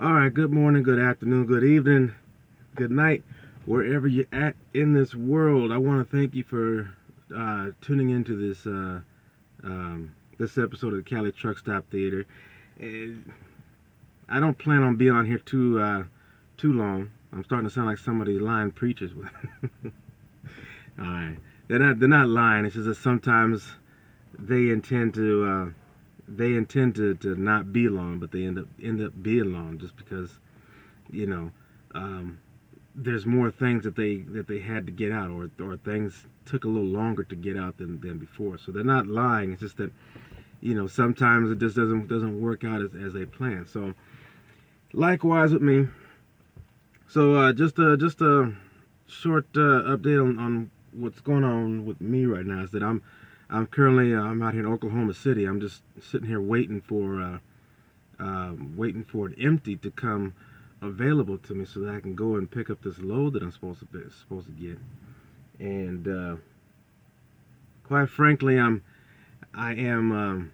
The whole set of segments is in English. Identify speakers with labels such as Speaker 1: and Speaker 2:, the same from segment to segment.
Speaker 1: All right, good morning, good afternoon, good evening, good night, wherever you're at in this world. I want to thank you for tuning into this episode of the Cali Truck Stop Theater. And I don't plan on being on here too long. I'm starting to sound like some of these lying preachers. All right, they're not lying. It's just that sometimes they intend to to not be long, but they end up being long just because you know um, there's more things that they had to get out, or things took a little longer to get out than before. So they're not lying. It's just that sometimes it just doesn't work out as they plan. So likewise with me. So just a short update on what's going on with me right now is that I'm currently I'm out here in Oklahoma City. I'm just sitting here waiting for an empty to come available to me so that I can go and pick up this load that I'm supposed to get. And quite frankly, I am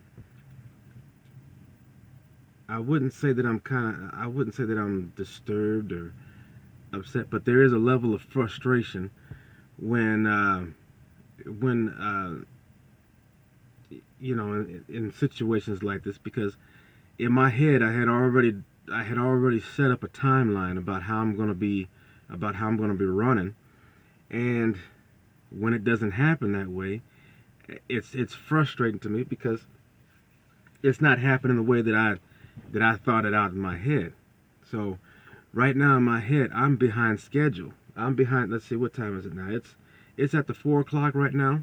Speaker 1: I wouldn't say that I'm disturbed or upset, but there is a level of frustration when when in situations like this, because in my head I had already set up a timeline about how I'm going to be running. And when it doesn't happen that way, it's frustrating to me because it's not happening the way that I thought it out in my head. So right now in my head, I'm behind schedule. I'm behind. Let's see, what time is it now? It's at the 4 o'clock right now.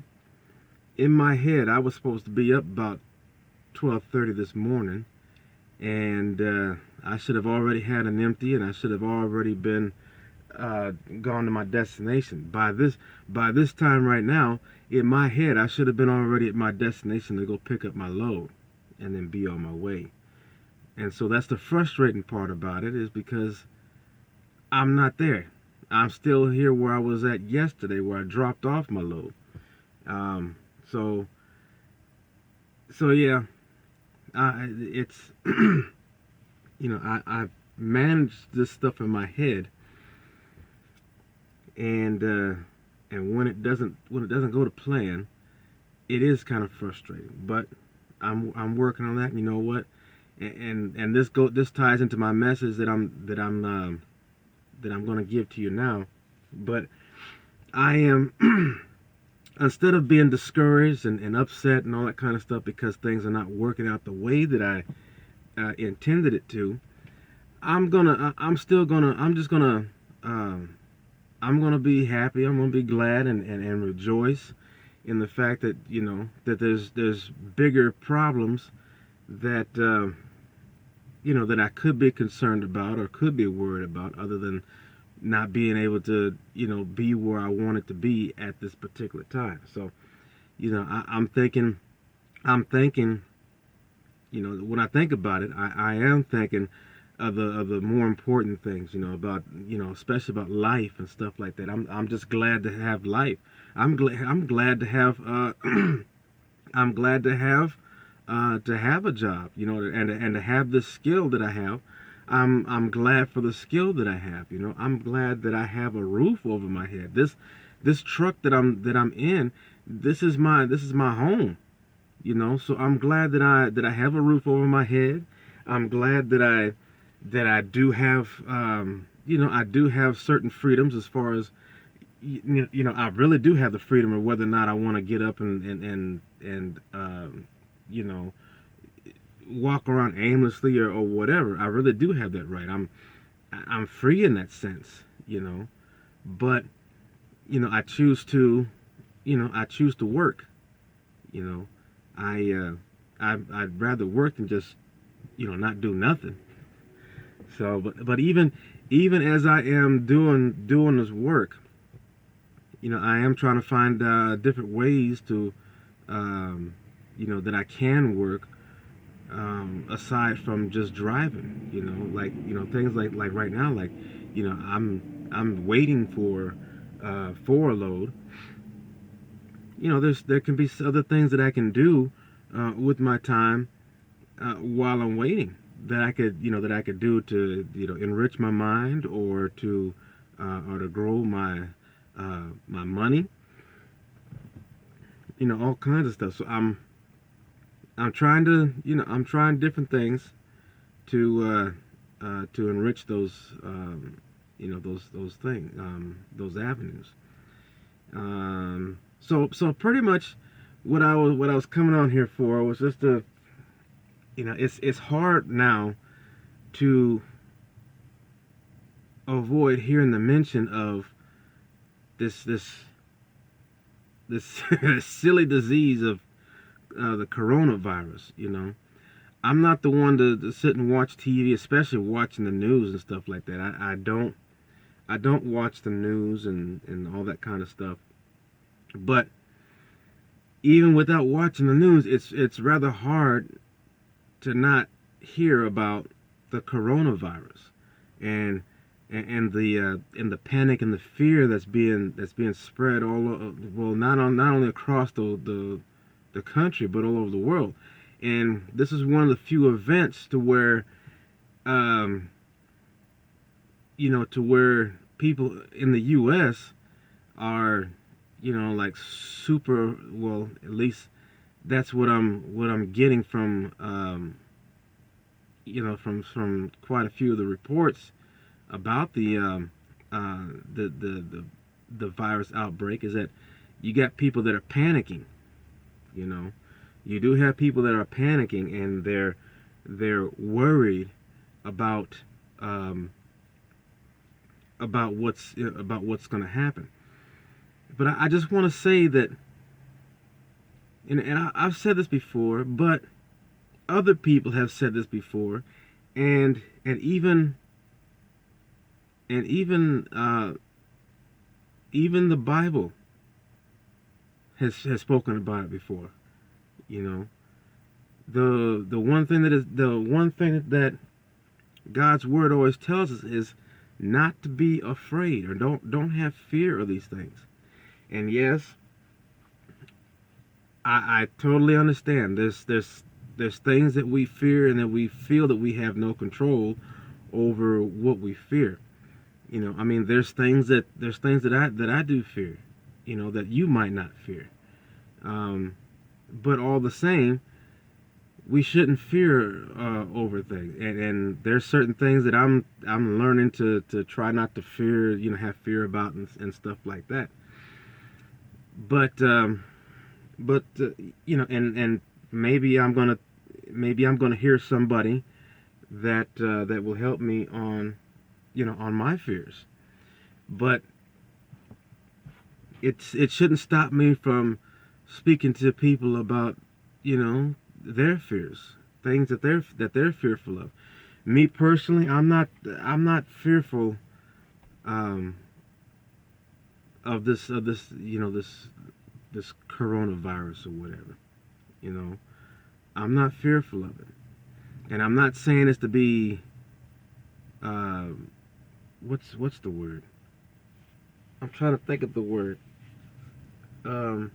Speaker 1: In my head, I was supposed to be up about 12:30 this morning, and I should have already had an empty, and I should have already been gone to my destination by this time right now. In my head, I should have been already at my destination to go pick up my load and then be on my way. And so that's the frustrating part about it, is because I'm not there. I'm still here where I was at yesterday, where I dropped off my load. Um, so yeah, it's I've managed this stuff in my head, and when it doesn't go to plan, it is kind of frustrating. But I'm working on that. And you know what? And this ties into my message that I'm going to give to you now. But I am instead of being discouraged and upset and all that kind of stuff because things are not working out the way that I intended it to, I'm gonna be happy. I'm gonna be glad and rejoice in the fact that that there's bigger problems that that I could be concerned about or could be worried about, other than not being able to be where I wanted to be at this particular time. So I'm thinking when I think about it, I am thinking of the more important things, about especially about life and stuff like that. I'm just glad to have life. I'm glad to have I'm glad to have a job, and to have the skill that I have. I'm glad for the skill that I have. I'm glad that I have a roof over my head. This truck that I'm in, this is my home. So I'm glad that I have a roof over my head. I'm glad that I do have I do have certain freedoms, as far as I really do have the freedom of whether or not I want to get up and you know walk around aimlessly, or whatever. I really do have that right. I'm free in that sense. But I choose to work. you know I I'd rather work than just not do nothing. So, but even as I am doing this work, I am trying to find different ways to that I can work, aside from just driving. Like things like right now, like I'm waiting for a load. There can be other things that I can do with my time while I'm waiting. that I could, that I could do to, enrich my mind, or to grow my money, all kinds of stuff. So I'm trying to, I'm trying different things to enrich those, those things, those avenues. So pretty much what I was coming on here for was just to, it's hard now to avoid hearing the mention of this this silly disease of the coronavirus. I'm not the one to sit and watch TV, especially watching the news and stuff like that. I don't watch the news and all that kind of stuff. But even without watching the news, it's rather hard to not hear about the coronavirus and and the panic and the fear that's being spread well, not only across the country, but all over the world. And this is one of the few events to where um, to where people in the U.S. are, like super, well, at least that's what I'm getting from from quite a few of the reports about the virus outbreak, is that you got people that are panicking. You know, you do have people that are panicking, and they're worried about what's going to happen. But I just want to say that, I've said this before, but other people have said this before, and even the Bible has spoken about it before. You know, the one thing that God's word always tells us is not to be afraid, or don't have fear of these things. And yes, I totally understand. There's things that we fear and that we feel that we have no control over what we fear. I mean, there's things that I do fear, that you might not fear. But all the same, we shouldn't fear over things. And there's certain things that I'm learning to try not to fear, have fear about, and stuff like that. But maybe I'm gonna hear somebody that will help me on my fears. But it shouldn't stop me from speaking to people about their fears, things that they're fearful of. Me personally, I'm not fearful of this coronavirus or whatever. you know I'm not fearful of it. And I'm not saying this to be uh, what's the word? I'm trying to think of the word. um,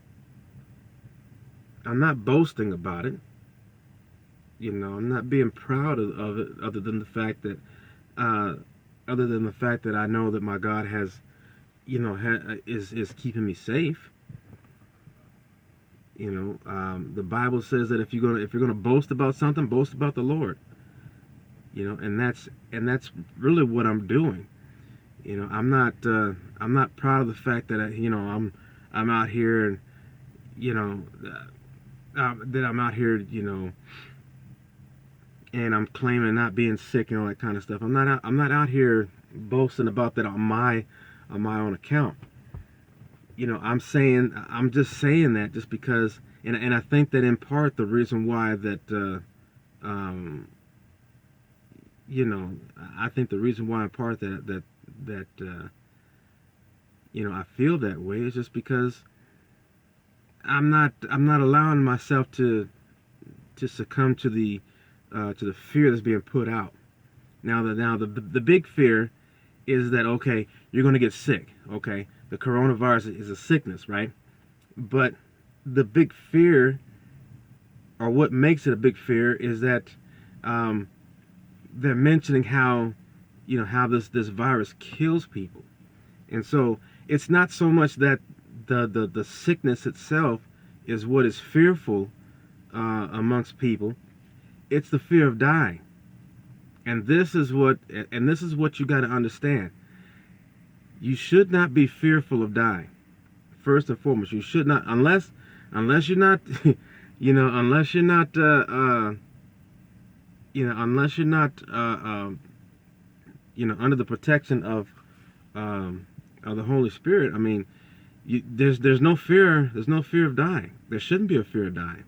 Speaker 1: I'm not boasting about it. I'm not being proud of it, uh, other than the fact that I know that my God has, is keeping me safe. The Bible says that if you're gonna boast about something, boast about the Lord. And that's really what I'm doing. I'm not proud of the fact that I'm out here, and that I'm out here, and I'm claiming not being sick and all that kind of stuff. I'm not out here boasting about that on my own account. I'm just saying that just because, and I think that in part the reason why that um, I think the reason why in part that I feel that way is just because I'm not allowing myself to succumb to the fear that's being put out. Now the big fear is that, okay, you're going to get sick. Okay, the coronavirus is a sickness, right? But the big fear, or what makes it a big fear, is that um, they're mentioning how, how this virus kills people. And so it's not so much that the sickness itself is what is fearful amongst people. It's the fear of dying. And this is what you got to understand. You should not be fearful of dying. First and foremost, you should not, unless you're not, unless you're not, unless you're not, under the protection of the Holy Spirit. I mean, there's no fear. There's no fear of dying. There shouldn't be a fear of dying.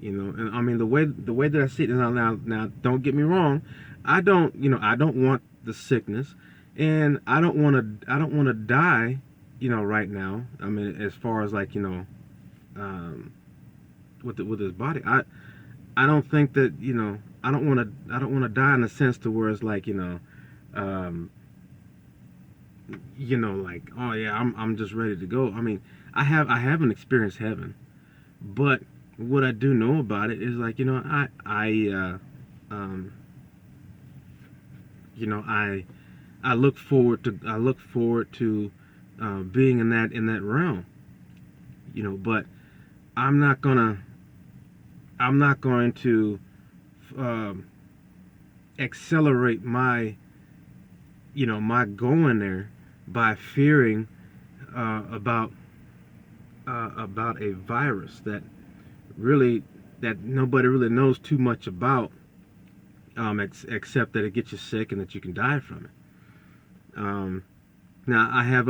Speaker 1: And I mean, the way that I see it now, don't get me wrong. I don't want the sickness, and I don't want to die, right now. I mean, as far as like, with his body, I don't think that, I don't want to die in the sense to where it's like, like, oh yeah, I'm just ready to go. I mean, I haven't experienced heaven, but what I do know about it is like, I look forward to being in that realm, but I'm not going to accelerate my going there by fearing about a virus that nobody really knows too much about, except that it gets you sick and that you can die from it. Now I have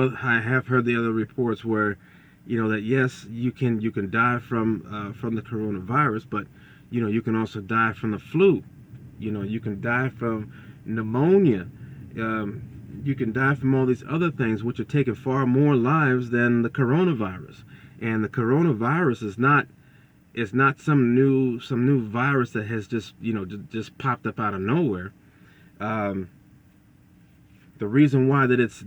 Speaker 1: heard the other reports where, that yes, you can die from the coronavirus, but you can also die from the flu. You can die from pneumonia. You can die from all these other things, which are taking far more lives than the coronavirus. And the coronavirus is not some new virus that has just popped up out of nowhere. The reason why it's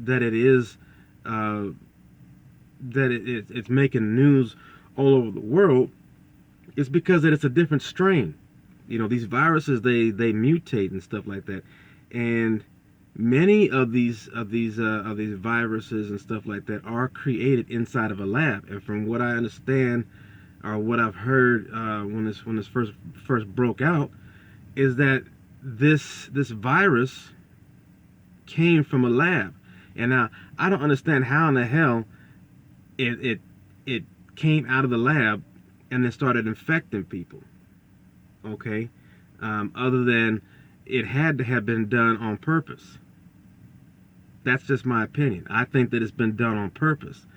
Speaker 1: making news all over the world is because that it's a different strain. These viruses, they mutate and stuff like that, and many of these viruses and stuff like that are created inside of a lab. And from what I understand, or what I've heard when this first broke out, is that this virus came from a lab. And now I don't understand how in the hell it came out of the lab and then started infecting people. Okay, other than it had to have been done on purpose. That's just my opinion. I think that it's been done on purpose.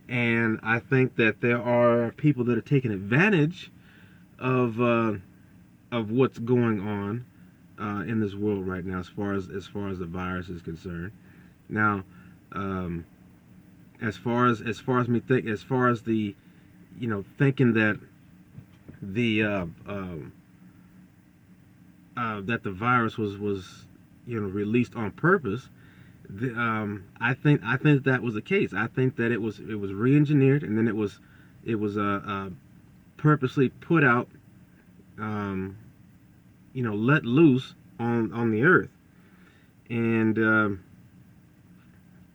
Speaker 1: And I think that there are people that are taking advantage of what's going on in this world right now, as far as the virus is concerned. Now, as far as the thinking that the virus was released on purpose. I think that was the case. I think that it was re-engineered, and then it was purposely put out, let loose on the earth, and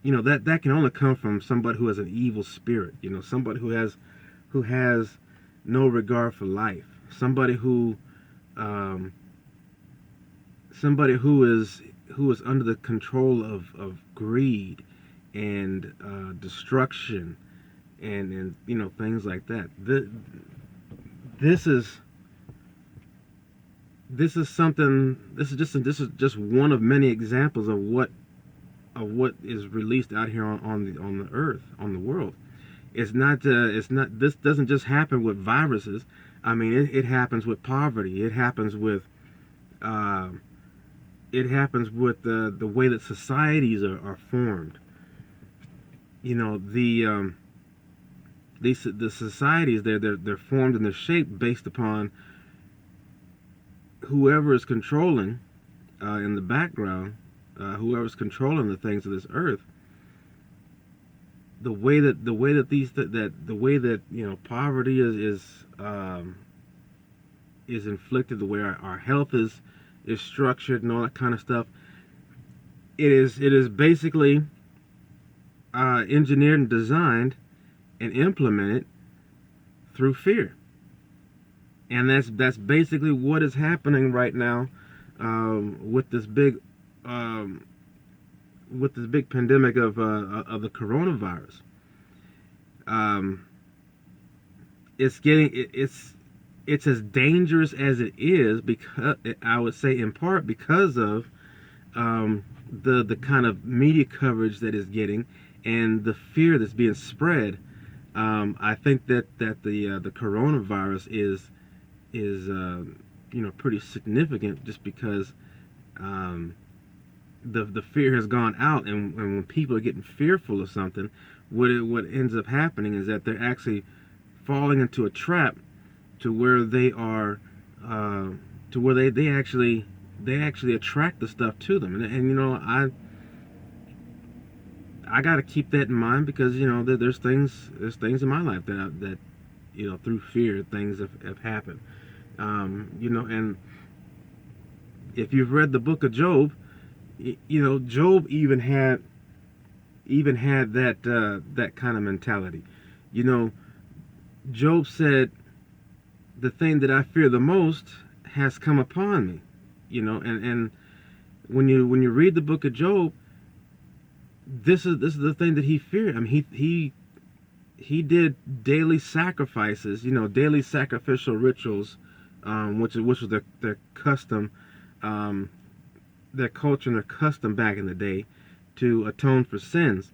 Speaker 1: that can only come from somebody who has an evil spirit. Somebody who has no regard for life. Somebody who is under the control of greed and destruction and things like that. This is something. This is just one of many examples of what is released out here on the earth, on the world. It's not. This doesn't just happen with viruses. I mean, it happens with poverty. It happens with the way that societies are formed. The societies, they're formed and they're shaped based upon whoever is controlling in the background, whoever's controlling the things of this earth. The way that poverty is inflicted, the way our health is is structured and all that kind of stuff. It is basically engineered and designed and implemented through fear, and that's basically what is happening right now with this big pandemic of the coronavirus. Um, it's as dangerous as it is, because I would say in part because of the kind of media coverage that is getting and the fear that's being spread. I think that the coronavirus is pretty significant, just because the fear has gone out, and when people are getting fearful of something, what ends up happening is that they're actually falling into a trap to where they are to where they actually attract the stuff to them, and I got to keep that in mind, because there's things in my life that through fear things have happened. And if you've read the book of Job, Job even had that kind of mentality. Job said, the thing that I fear the most has come upon me. And when you read the book of Job, this is the thing that he feared. I mean, he did daily sacrifices, daily sacrificial rituals, which was their custom, their culture and their custom back in the day, to atone for sins.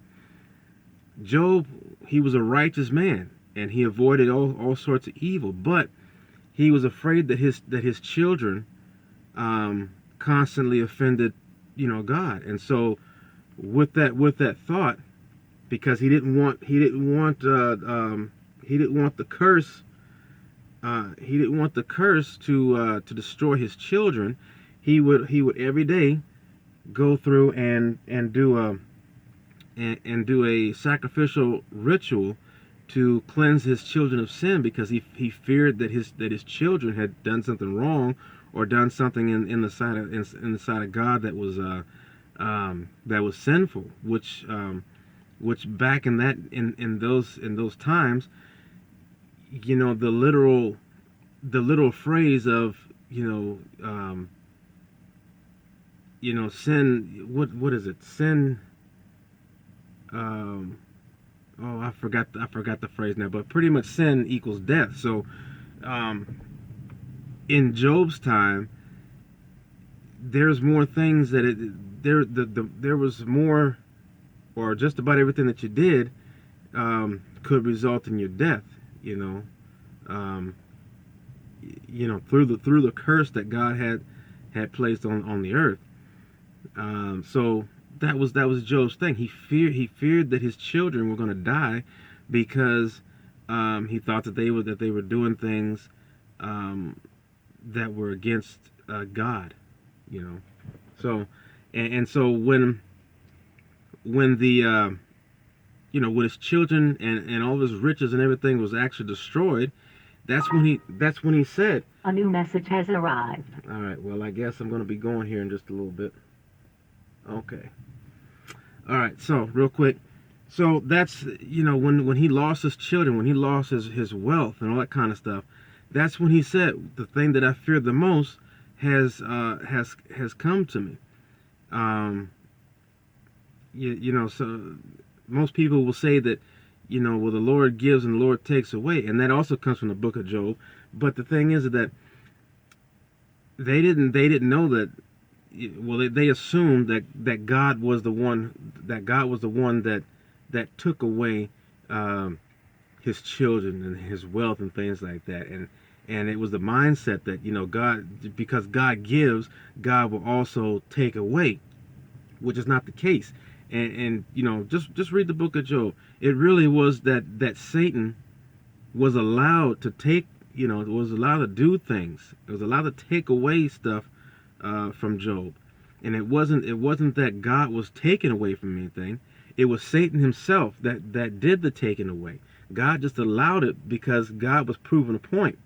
Speaker 1: Job, he was a righteous man, and he avoided all sorts of evil, but he was afraid that his children constantly offended God. And so with that thought, because he didn't want the curse to destroy his children, he would every day go through and do a sacrificial ritual to cleanse his children of sin, because he feared that his children had done something wrong, or done something in the sight of God that was sinful, which back in those times, the literal phrase of sin, what is it, sin, I forgot the phrase now, but pretty much sin equals death. So in Job's time, there's more things that there was more, or just about everything that you did could result in your death. Through the curse that God had placed on the earth. So that was Job's thing. He feared that his children were going to die, because he thought that they were doing things that were against God. So and so when the when his children and all of his riches and everything was actually destroyed, that's when he said,
Speaker 2: a new message has arrived.
Speaker 1: All right, well, I guess I'm going to be going here in just a little bit. Okay. All right, so real quick. So that's, when he lost his children, when he lost his wealth and all that kind of stuff, that's when he said, the thing that I feared the most has come to me. So most people will say that, well, the Lord gives and the Lord takes away, and that also comes from the book of Job. But the thing is that they didn't know that. Well, they assumed that God was the one that took away his children and his wealth and things like that, and it was the mindset that God, because God gives, God will also take away, which is not the case. And just read the book of Job. It really was that Satan was allowed to take, was allowed to do things. It was allowed to take away stuff from Job. And it wasn't that God was taking away from anything. It was Satan himself that did the taking away. God just allowed it because God was proving a point.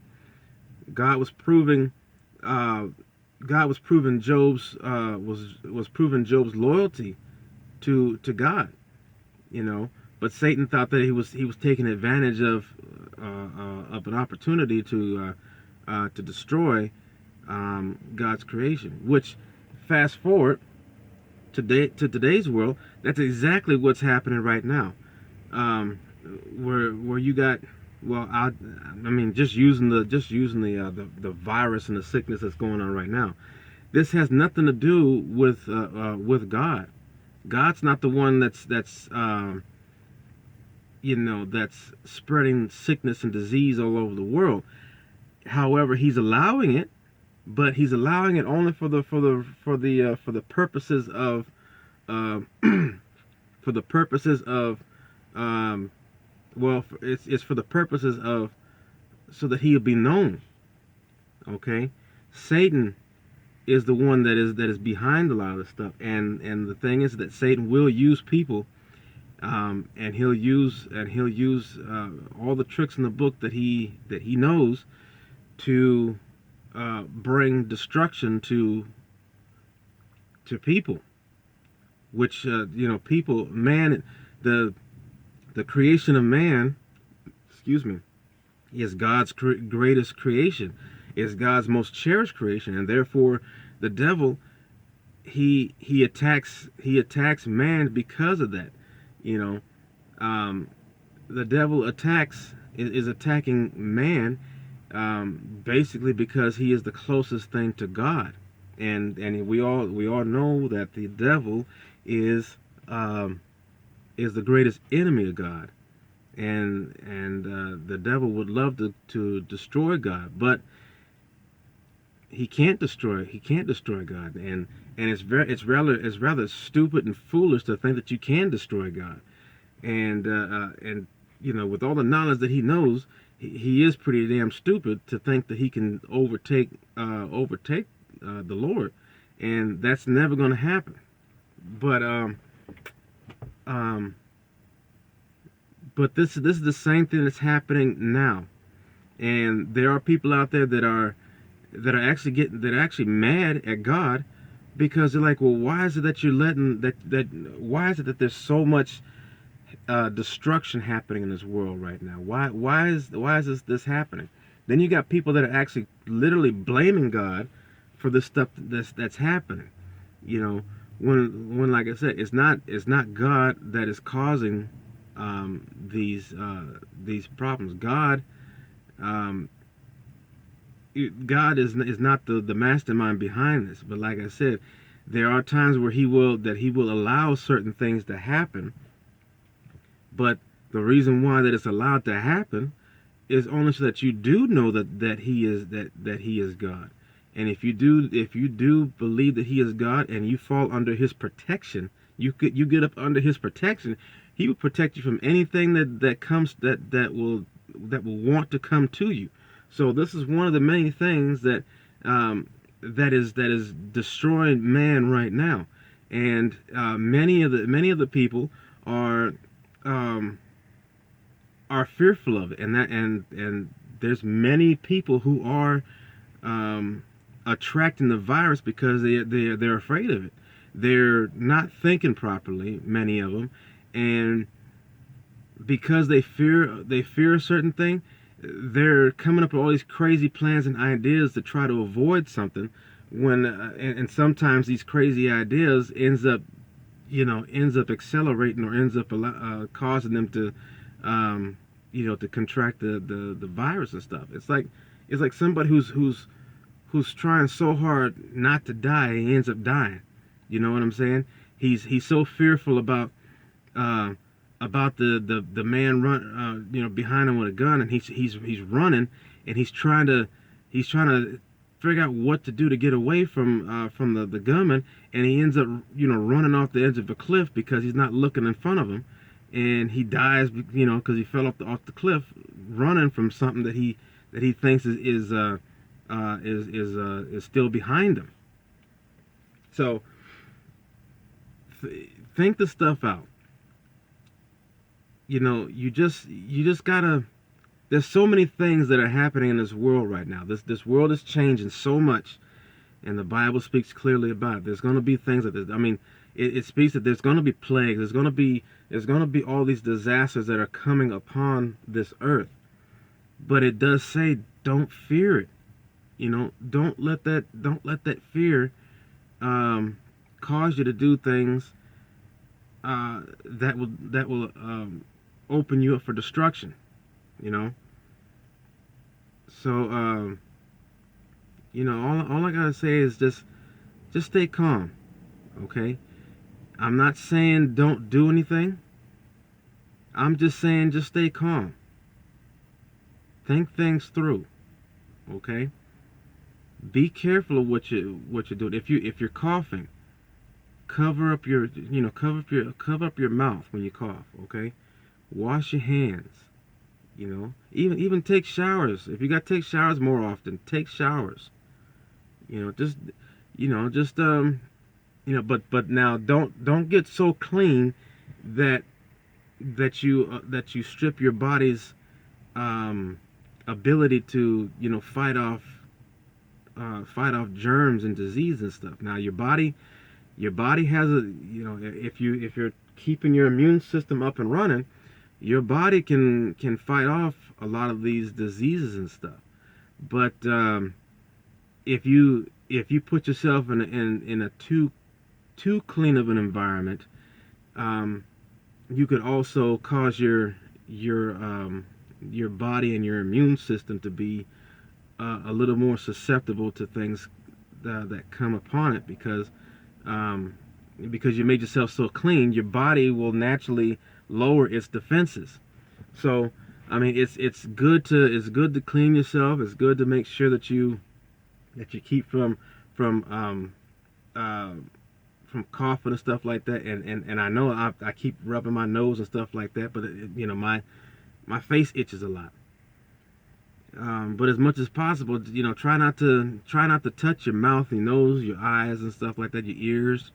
Speaker 1: God was proving God was proving was proving Job's loyalty to God, you know. But Satan thought that he was taking advantage of an opportunity to destroy God's creation. Which, fast forward to today's world, that's exactly what's happening right now. Where you got, well, I mean, just using the virus and the sickness that's going on right now. This has nothing to do with God. God's not the one that's that's spreading sickness and disease all over the world. However, He's allowing it, but He's allowing it only for the purposes of for the purposes of it's for the purposes of so that He'll be known. Okay, Satan is the one that is behind a lot of this stuff, and the thing is that Satan will use people, and he'll use all the tricks in the book that he knows to bring destruction to people, which people, man, the creation of man, excuse me, is God's greatest creation, is God's most cherished creation, and therefore the devil he attacks man because of that. The devil is attacking man basically because he is the closest thing to God, and we all know that the devil is the greatest enemy of God, and the devil would love to destroy God, but he can't destroy God, and it's rather stupid and foolish to think that you can destroy God, and with all the knowledge that he knows, he is pretty damn stupid to think that he can overtake the Lord, and that's never going to happen. But this is the same thing that's happening now, and there are people out there that are actually mad at God because they're like, well, why is it that you're letting why is it that there's so much destruction happening in this world right now? Why is this happening? Then you got people that are actually literally blaming God for this stuff that's happening. When like I said, it's not God that is causing these problems. God is not the mastermind behind this, but like I said, there are times where he will allow certain things to happen, but the reason why that it's allowed to happen is only so that you do know that he is God. And if you do believe that he is God and you fall under his protection, you get up under his protection, he will protect you from anything that will want to come to you. So this is one of the many things that is destroying man right now, and many of the people are fearful of it, and there's many people who are attracting the virus because they're afraid of it. They're not thinking properly, many of them, and because they fear a certain thing, they're coming up with all these crazy plans and ideas to try to avoid something. When and sometimes these crazy ideas ends up accelerating or ends up causing them to to contract the virus and stuff. It's like somebody who's trying so hard not to die, and he ends up dying. You know what I'm saying? He's so fearful about the man behind him with a gun, and he's running, and he's trying to figure out what to do to get away from the gunman, and he ends up running off the edge of a cliff because he's not looking in front of him, and he dies because he fell off the cliff running from something that he thinks is still behind him. So think the stuff out. You just gotta. There's so many things that are happening in this world right now. This world is changing so much, And the Bible speaks clearly about it. There's going to be things that, I mean, it speaks that there's going to be plagues. There's going to be all these disasters that are coming upon this earth. But it does say, don't fear it. You know, don't let that fear cause you to do things that will open you up for destruction. You know. So you know, all I gotta say is just stay calm. Okay. I'm not saying don't do anything. I'm just saying just stay calm. Think things through. Okay. Be careful of what you're doing. If you're coughing, cover up your mouth when you cough. Okay. Wash your hands. You know, even take showers. If you got to take showers more often, take showers. You know, but now don't get so clean that you strip your body's ability to, you know, fight off germs and disease and stuff. Now your body has a, you know, if you're keeping your immune system up and running, your body can fight off a lot of these diseases and stuff. But if you put yourself in a too clean of an environment, you could also cause your body and your immune system to be a little more susceptible to things that come upon it, because you made yourself so clean, your body will naturally lower its defenses. So, I mean, it's good to clean yourself. It's good to make sure that you keep from coughing and stuff like that. And I know I keep rubbing my nose and stuff like that, but you know, my face itches a lot. But as much as possible, you know, try not to touch your mouth, your nose, your eyes, and stuff like that, your ears.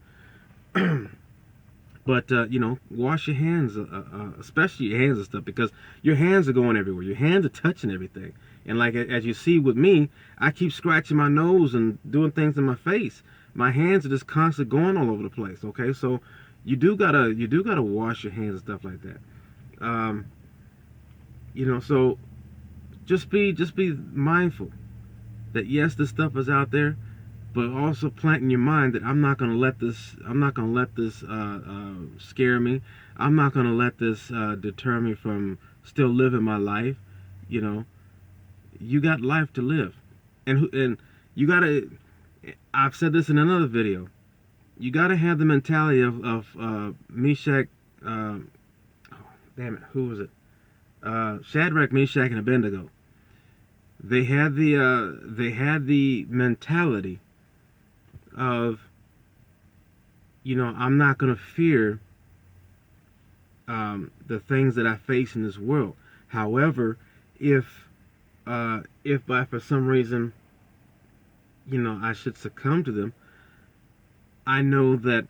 Speaker 1: But you know, wash your hands, especially your hands and stuff, because your hands are going everywhere. Your hands are touching everything. And like as you see with me, I keep scratching my nose and doing things in my face. My hands are just constantly going all over the place. Okay, so you do gotta wash your hands and stuff like that. You know, so just be mindful that yes, this stuff is out there, but also plant in your mind that I'm not gonna let this scare me. I'm not gonna let this deter me from still living my life. You know, you got life to live, and you gotta. I've said this in another video. You gotta have the mentality of Meshach. Oh, damn it, who was it? Shadrach, Meshach, and Abednego. They had the mentality of, you know, I'm not going to fear the things that I face in this world. However, if for some reason, you know, I should succumb to them, I know that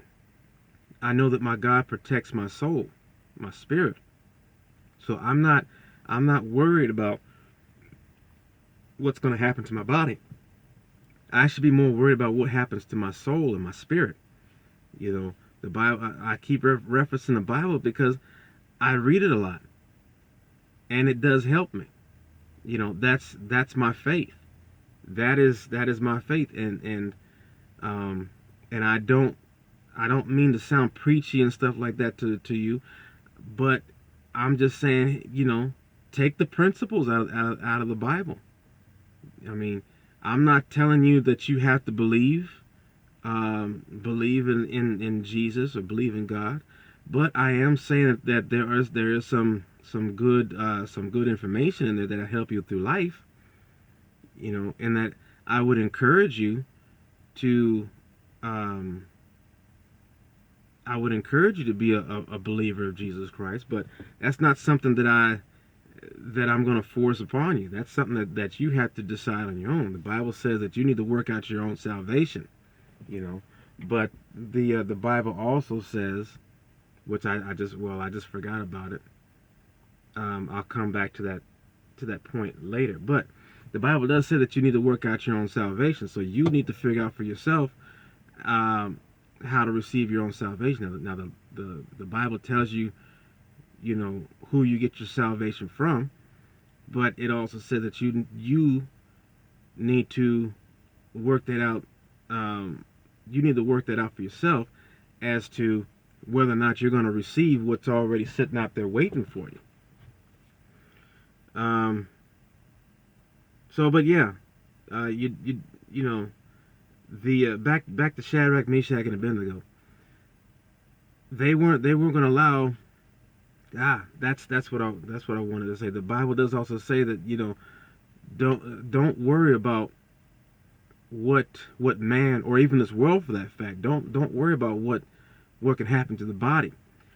Speaker 1: my God protects my soul, my spirit. So I'm not worried about what's going to happen to my body. I should be more worried about what happens to my soul and my spirit. You know, the Bible. I keep referencing the Bible because I read it a lot, and it does help me. You know, that's my faith. That is my faith, and I don't mean to sound preachy and stuff like that to you, but I'm just saying, you know, take the principles out of the Bible. I mean, I'm not telling you that you have to believe in Jesus or believe in God, but I am saying that there is some good information in there that'll help you through life. You know, and that I would encourage you to be a believer of Jesus Christ, but that's not something that I'm going to force upon you. That's something that you have to decide on your own. The Bible says that you need to work out your own salvation, you know. But the Bible also says, which I just forgot about it. I'll come back to that point later. But the Bible does say that you need to work out your own salvation. So you need to figure out for yourself how to receive your own salvation. Now the Bible tells you, you know, who you get your salvation from, but it also says that you need to work that out. You need to work that out for yourself as to whether or not you're going to receive what's already sitting out there waiting for you. But yeah, you know, the back to Shadrach, Meshach, and Abednego. They weren't going to allow. That's what I wanted to say. The Bible does also say that, you know, don't worry about what man, or even this world for that fact. Don't worry about what can happen to the body,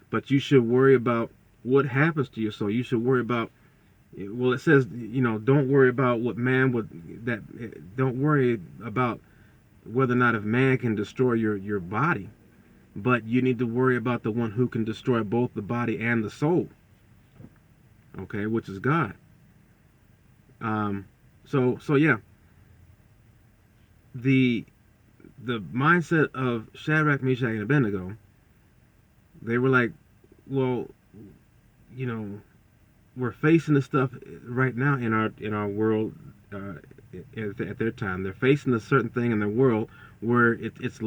Speaker 1: but you should worry about what happens to your soul. You should worry about, well, it says, you know, don't worry about what man don't worry about whether or not if man can destroy your body, but you need to worry about the one who can destroy both the body and the soul. Okay, which is God. So yeah, the mindset of Shadrach, Meshach, and Abednego, they were like, well, you know, we're facing this stuff right now in our world. At their time, they're facing a certain thing in their world where it's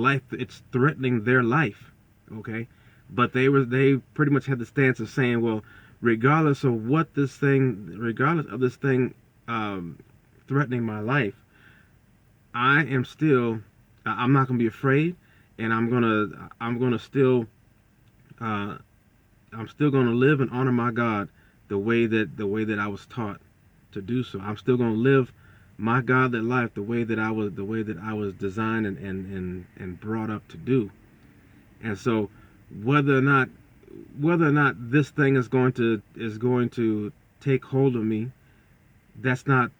Speaker 1: threatening their life. Okay, but they pretty much had the stance of saying, well, regardless of this thing threatening my life, I'm not gonna be afraid, and I'm still gonna live and honor my God the way that I was taught to do so. I'm still gonna live my godly life the way that I was designed and brought up to do. And so whether or not this thing is going to take hold of me, that's not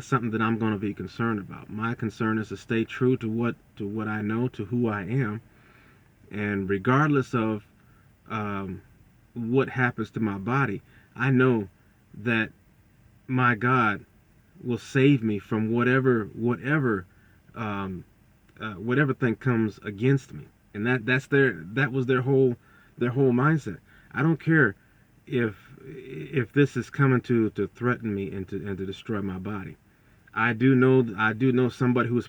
Speaker 1: something that I'm going to be concerned about. My concern is to stay true to what I know, to who I am, and regardless of what happens to my body, I know that my God will save me from whatever thing comes against me. And that was their whole mindset. I don't care if this is coming to threaten me and to destroy my body. I do know somebody who's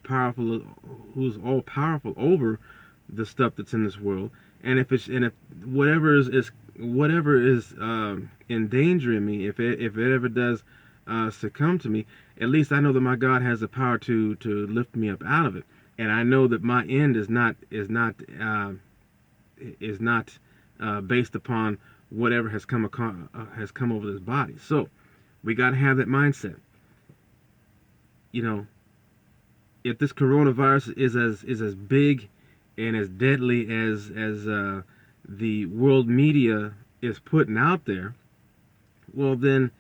Speaker 1: all powerful over the stuff that's in this world. And if whatever is endangering me, if it ever does succumb to me, at least I know that my God has the power to lift me up out of it, and I know that my end is not based upon whatever has come over this body. So we got to have that mindset. You know, if this coronavirus is as big and as deadly as the world media is putting out there, well then,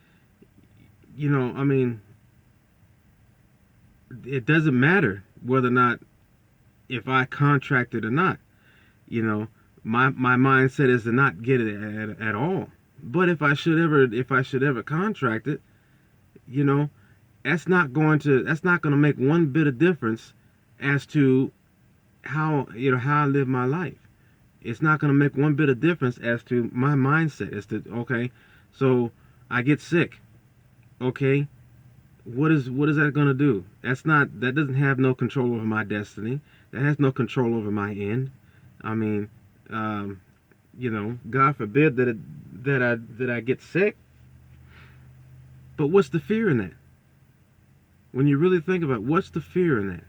Speaker 1: you know, I mean, it doesn't matter whether or not if I contract it or not. You know, my mindset is to not get it at all. But if I should ever contract it, you know, that's not going to make one bit of difference as to how I live my life. It's not going to make one bit of difference as to my mindset. As to, okay, so I get sick. Okay, what is that going to do? That doesn't have no control over my destiny. That has no control over my end. I mean, you know, God forbid that I get sick. But what's the fear in that? When you really think about it, what's the fear in that?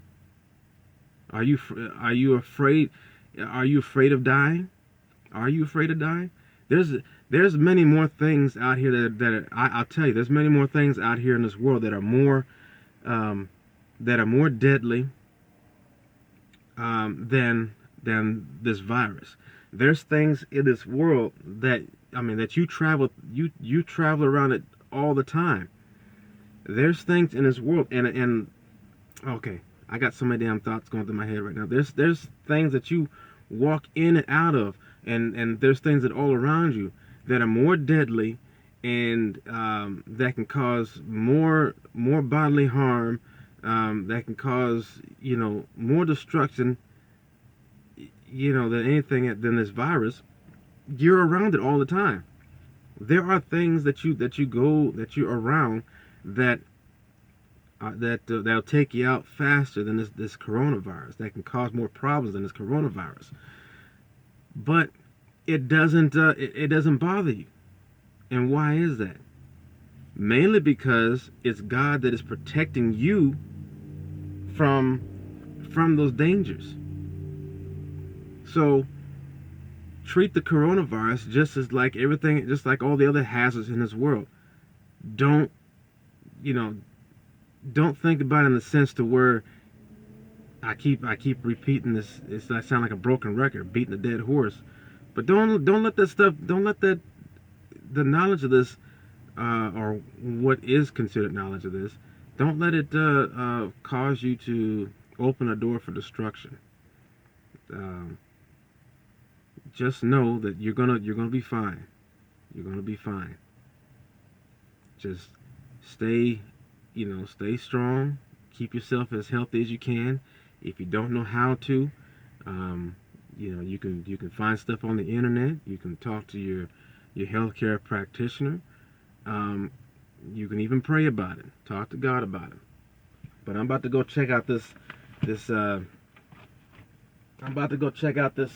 Speaker 1: Are you afraid? Are you afraid of dying? Are you afraid of dying? There's many more things out here I'll tell you. There's many more things out here in this world that are more deadly than this virus. There's things in this world that you travel around it all the time. There's things in this world, and okay, I got so many damn thoughts going through my head right now. There's things that you walk in and out of, and there's things that all around you that are more deadly and that can cause more bodily harm, that can cause, more destruction, than anything than this virus. You're around it all the time. There are things that you're around that that'll take you out faster than this coronavirus. That can cause more problems than this coronavirus. But it doesn't bother you. And why is that? Mainly because it's God that is protecting you from those dangers. So treat the coronavirus just as like everything, just like all the other hazards in this world. Don't you know? Don't think about it in the sense to where I keep repeating this. I sound like a broken record, beating a dead horse. But don't let that stuff. Don't let that the knowledge of this, or what is considered knowledge of this. Don't let it cause you to open a door for destruction. Um, just know that you're gonna be fine. You're gonna be fine. Just stay, stay strong. Keep yourself as healthy as you can. If you don't know how to, you can find stuff on the internet. You can talk to your healthcare practitioner. You can even pray about it. Talk to God about it. But I'm about to go check out this. I'm about to go check out this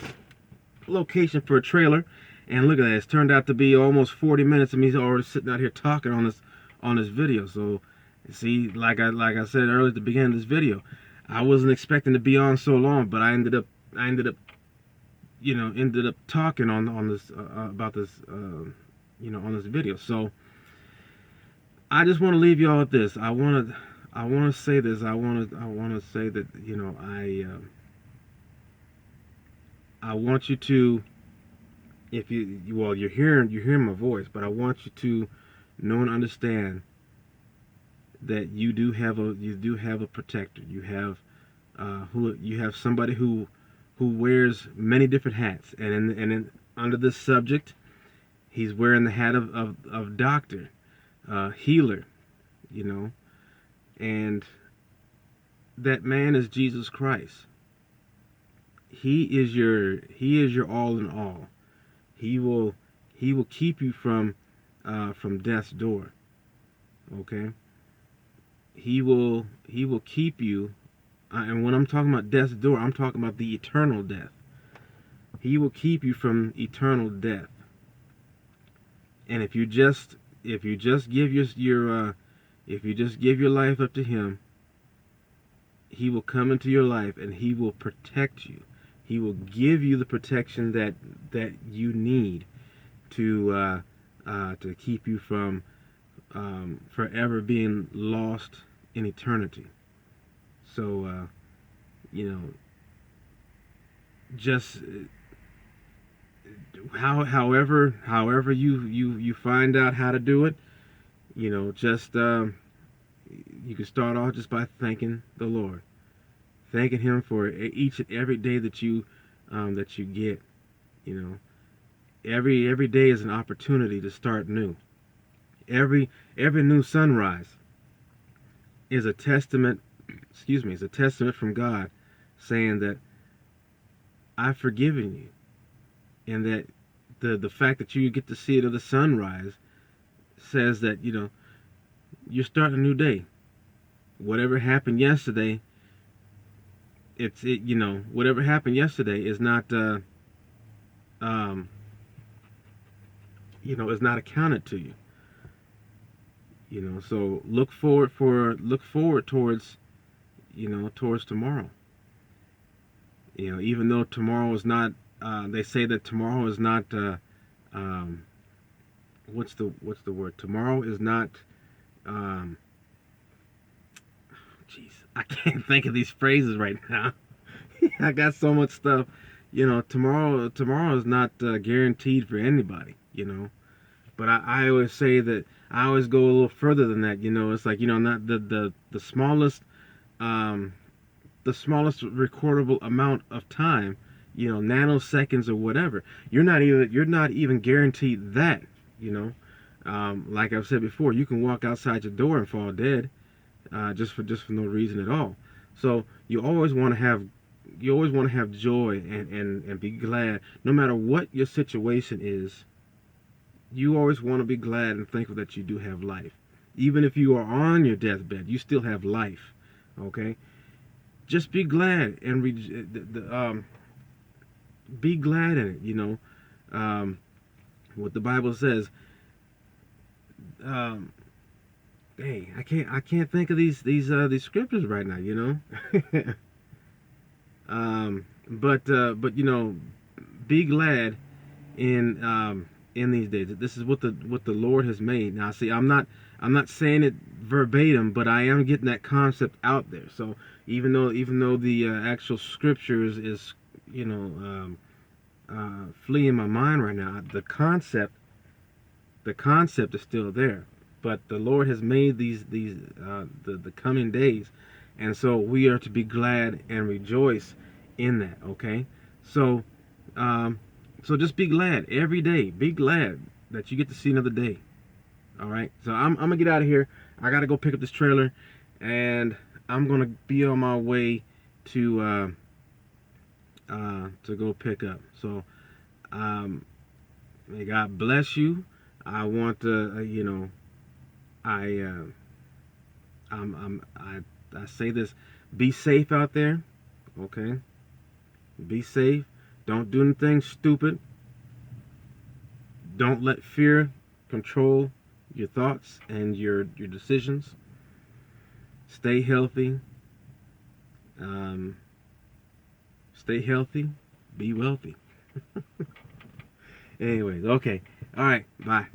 Speaker 1: location for a trailer, and look at that. It's turned out to be almost 40 minutes of me already sitting out here talking on this video. So, see, like I said earlier at the beginning of this video, I wasn't expecting to be on so long, but I ended up talking on this about this on this video. So I just want to leave y'all with this. I want to say this. I want to say that I want you to, if you're hearing my voice, but I want you to know and understand that you do have a protector. You have somebody who wears many different hats, and under this subject, he's wearing the hat of doctor, healer, and that man is Jesus Christ. He is your all in all. He will keep you from death's door. Okay. He will keep you, and when I'm talking about death's door, I'm talking about the eternal death. He will keep you from eternal death. And if you just give your life up to Him, He will come into your life and He will protect you. He will give you the protection that you need to keep you from forever being lost in eternity. So just however you find out how to do it, just you can start off just by thanking the Lord, thanking Him for each and every day that you get. Every day is an opportunity to start new. Every new sunrise is a testament. Is a testament from God, saying that I've forgiven you, and that the fact that you get to see it of the sunrise says that you're starting a new day. Whatever happened yesterday, whatever happened yesterday is not is not accounted to you. So look forward towards towards tomorrow. Even though tomorrow is not, they say that tomorrow is not, what's the word? Tomorrow is not, jeez, I can't think of these phrases right now. I got so much stuff. Tomorrow is not guaranteed for anybody. But I always say that I always go a little further than that. It's like not the smallest recordable amount of time, nanoseconds or whatever. You're not even guaranteed that. Like I've said before, you can walk outside your door and fall dead, just for no reason at all. So you always want to have joy and be glad, no matter what your situation is. You always want to be glad and thankful that you do have life. Even if you are on your deathbed, you still have life. Okay, just be glad and be glad in it. What the Bible says. Um, Hey, I can't think of these scriptures right now. But be glad in these days. This is what the Lord has made. Now, see, I'm not saying it verbatim, but I am getting that concept out there. So even though the actual scriptures is you know fleeing my mind right now, the concept is still there. But the Lord has made the coming days, and so we are to be glad and rejoice in that. Okay, so um, so just be glad every day. Be glad that you get to see another day. All right. So I'm gonna get out of here. I gotta go pick up this trailer, and I'm gonna be on my way to go pick up. So um, may God bless you. I want to I I say this: be safe out there. Okay, be safe. Don't do anything stupid. Don't let fear control your thoughts and your decisions. Stay healthy. Um, Stay healthy. Be wealthy. Anyways, okay. All right. Bye.